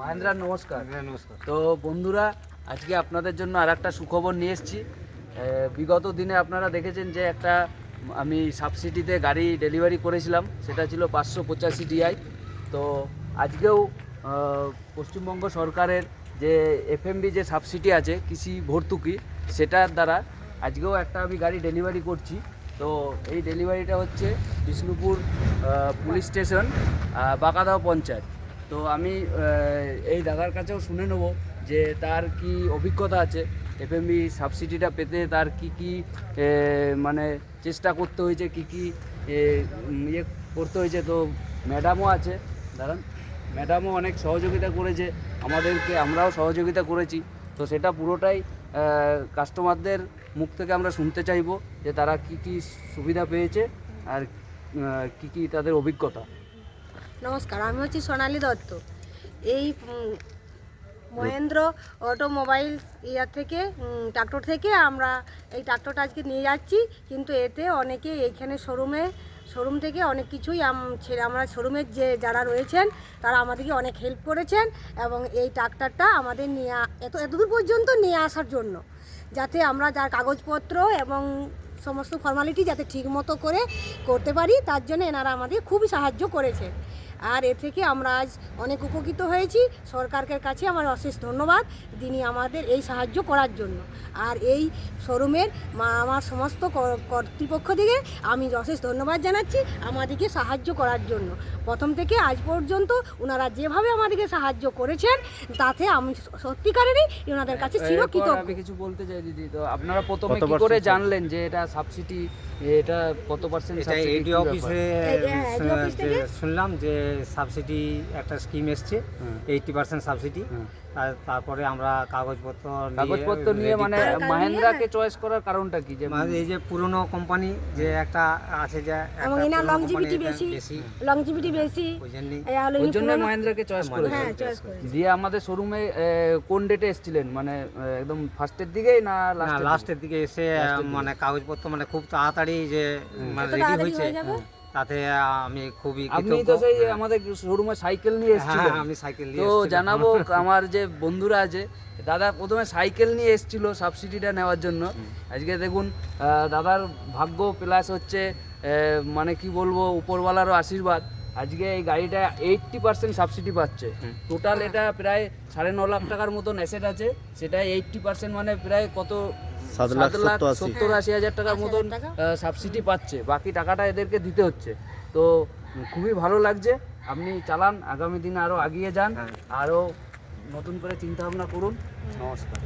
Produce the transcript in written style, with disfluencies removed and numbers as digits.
মহেন্দ্র নমস্কার। নমস্কার। তো বন্ধুরা, আজকে আপনাদের জন্য আর একটা সুখবর নিয়ে এসেছি। বিগত দিনে আপনারা দেখেছেন যে আমি সাবসিডিতে গাড়ি ডেলিভারি করেছিলাম, সেটা ছিল 585 DI। তো আজকেও পশ্চিমবঙ্গ সরকারের যে FMB যে সাবসিডি আছে কৃষি ভর্তুকি, সেটার দ্বারা আজকেও আমি গাড়ি ডেলিভারি করছি। তো এই ডেলিভারিটা হচ্ছে বিষ্ণুপুর পুলিশ স্টেশন, বাঁকাদাও পঞ্চায়েত। তো আমি এই দাদার কাছেও শুনে নেব যে তার কি অভিজ্ঞতা আছে FMB সাবসিডিটা পেতে, তার কি মানে চেষ্টা করতে হয়েছে, কি ইয়ে করতে হয়েছে। তো ম্যাডামও আছে, দাঁড়ান, ম্যাডামও অনেক সহযোগিতা করেছে আমাদেরকে, আমরাও সহযোগিতা করেছি। তো সেটা পুরোটাই কাস্টমারদের মুখ থেকে আমরা শুনতে চাইবো যে তারা কি সুবিধা পেয়েছে আর কি তাদের অভিজ্ঞতা। নমস্কার, আমি হচ্ছি সোনালী দত্ত। এই মহেন্দ্র অটোমোবাইল থেকে ট্রাক্টর থেকে আমরা এই ট্রাক্টরটা আজকে নিয়ে যাচ্ছি। কিন্তু এতে অনেকে এইখানে শোরুম থেকে অনেক কিছুই আমরা শোরুমের যে যারা রয়েছেন তারা আমাদেরকে অনেক হেল্প করেছেন এবং এই ট্রাক্টরটা আমাদের এতদূর পর্যন্ত নিয়ে আসার জন্য, যাতে আমরা যার কাগজপত্র এবং সমস্ত ফর্মালিটি যাতে ঠিক মতো করে করতে পারি, তার জন্য এনারা আমাদের খুবই সাহায্য করেছে। আর এ থেকে আমরা আজ অনেক উপকৃত হয়েছি। সরকারের কাছে আমার অশেষ ধন্যবাদ যিনি আমাদের এই সাহায্য করার জন্য। আর এই শোরুমের আমার সমস্ত কর্তৃপক্ষ থেকে আমি অশেষ ধন্যবাদ জানাচ্ছি আমাদেরকে সাহায্য করার জন্য। প্রথম থেকে আজ পর্যন্ত ওনারা যেভাবে আমাদেরকে সাহায্য করেছেন তাতে আমি সত্যিকারেরই ওনাদের কাছে চিরকৃতজ্ঞ। আমি কিছু বলতে চাই দিদি, তো আপনারা প্রথমে কি করে জানলেন যে এটা সাবসিডি, এটা কত পার্সেন্ট? এডি অফিসে শুনলাম যে সাবসিডি একটা স্কিম এসছে, 80% সাবসিডি। তারপরে আমরা কাগজপত্র নিয়ে মানে মাহেন্দ্রাকে চয়েস করার কারণটা কি? যে এই যে পুরনো কোম্পানি যে একটা আছে, যে লংজিভিটি বেশি, ওই জন্য মাহেন্দ্রাকে চয়েস করেছেন। দিয়ে আমাদের শোরুমে কোন ডেটে এসেছিলেন? মানে একদম ফার্স্টের দিকে না লাস্টের দিকে এসে মানে কাগজপত্র মানে খুব তাড়াতাড়ি যে মানে রেডি হয়েছে, তাতে আমি খুবই আপনি তো সেই আমাদের শোরুমে সাইকেল নিয়ে এসেছিলেন। আমি সাইকেল নিয়ে তো জানাবো আমার যে বন্ধুরা আছে, দাদা প্রথমে সাইকেল নিয়ে এসেছিল সাবসিডিটা নেওয়ার জন্য। আজকে দেখুন দাদার ভাগ্য প্লাস হচ্ছে মানে কি বলবো, উপরওয়ালারও আশীর্বাদ, আজকে এই গাড়িটা 80% সাবসিডি পাচ্ছে। টোটাল এটা প্রায় 9.5 লাখ টাকার মতন অ্যাসেট আছে, সেটা 80% মানে প্রায় কত 7,70,80,000 টাকার মতন সাবসিডি পাচ্ছে। বাকি টাকাটা এদেরকে দিতে হচ্ছে। তো খুবই ভালো লাগছে। আপনি চালান, আগামী দিনে আরও এগিয়ে যান, আরও নতুন করে চিন্তা ভাবনা করুন। নমস্কার।